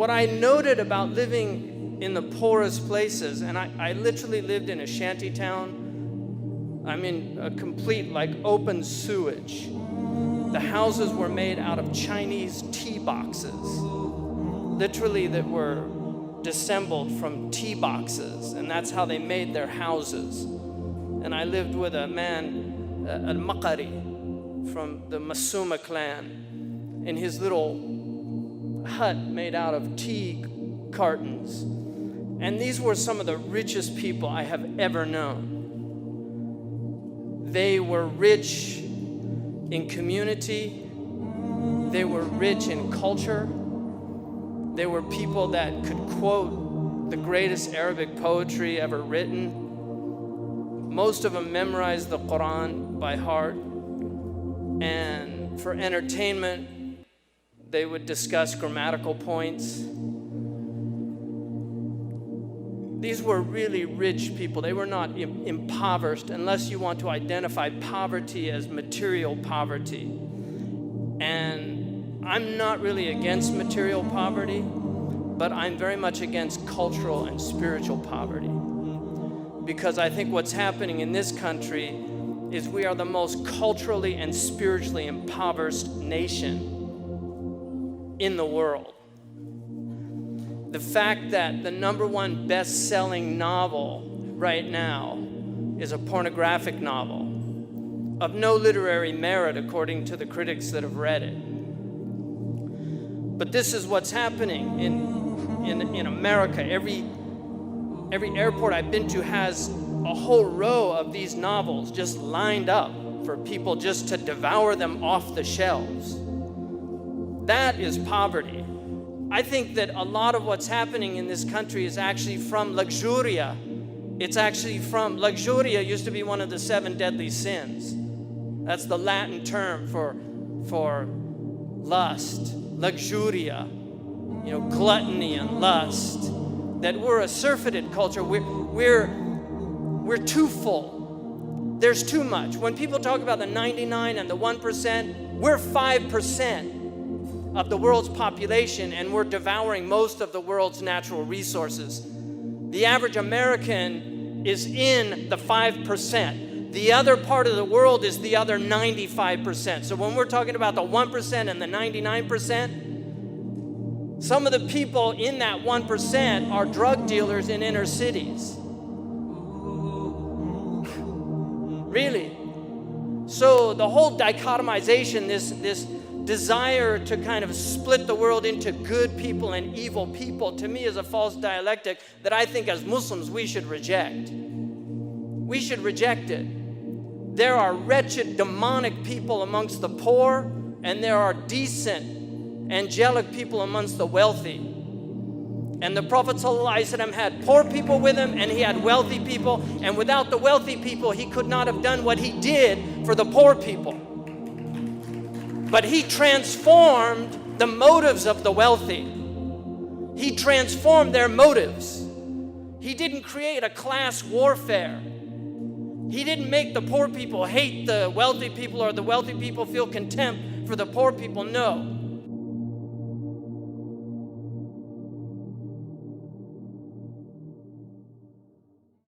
what I noted about living in the poorest places, and I literally lived in a shanty town. I mean, a complete like open sewage. The houses were made out of Chinese tea boxes, literally, that were disassembled from tea boxes, and that's how they made their houses. And I lived with a man, al-Maqari, from the Masuma clan, in his little hut made out of tea cartons. And these were some of the richest people I have ever known. They were rich in community. They were rich in culture. They were people that could quote the greatest Arabic poetry ever written. Most of them memorized the Quran by heart. And for entertainment, they would discuss grammatical points. These were really rich people. They were not impoverished, unless you want to identify poverty as material poverty. And I'm not really against material poverty, but I'm very much against cultural and spiritual poverty. Because I think what's happening in this country is we are the most culturally and spiritually impoverished nation in the world. The fact that the #1 best-selling novel right now is a pornographic novel of no literary merit, according to the critics that have read it. But this is what's happening in America. Every airport I've been to has a whole row of these novels just lined up for people just to devour them off the shelves. That is poverty. I think that a lot of what's happening in this country is actually from luxuria. It's actually from, luxuria used to be one of the 7 deadly sins. That's the Latin term for lust, luxuria, gluttony and lust. That we're a surfeited culture. We're too full. There's too much. When people talk about the 99 and the 1%, we're 5% of the world's population, and we're devouring most of the world's natural resources. The average American is in the 5%. The other part of the world is the other 95%. So when we're talking about the 1% and the 99%, some of the people in that 1% are drug dealers in inner cities. Really. So the whole dichotomization, this desire to kind of split the world into good people and evil people, to me is a false dialectic that I think as Muslims we should reject. We should reject it. There are wretched, demonic people amongst the poor, and there are decent, angelic people amongst the wealthy. And the Prophet ﷺ had poor people with him, and he had wealthy people, and without the wealthy people he could not have done what he did for the poor people. But he transformed the motives of the wealthy. He transformed their motives. He didn't create a class warfare. He didn't make the poor people hate the wealthy people or the wealthy people feel contempt for the poor people. No.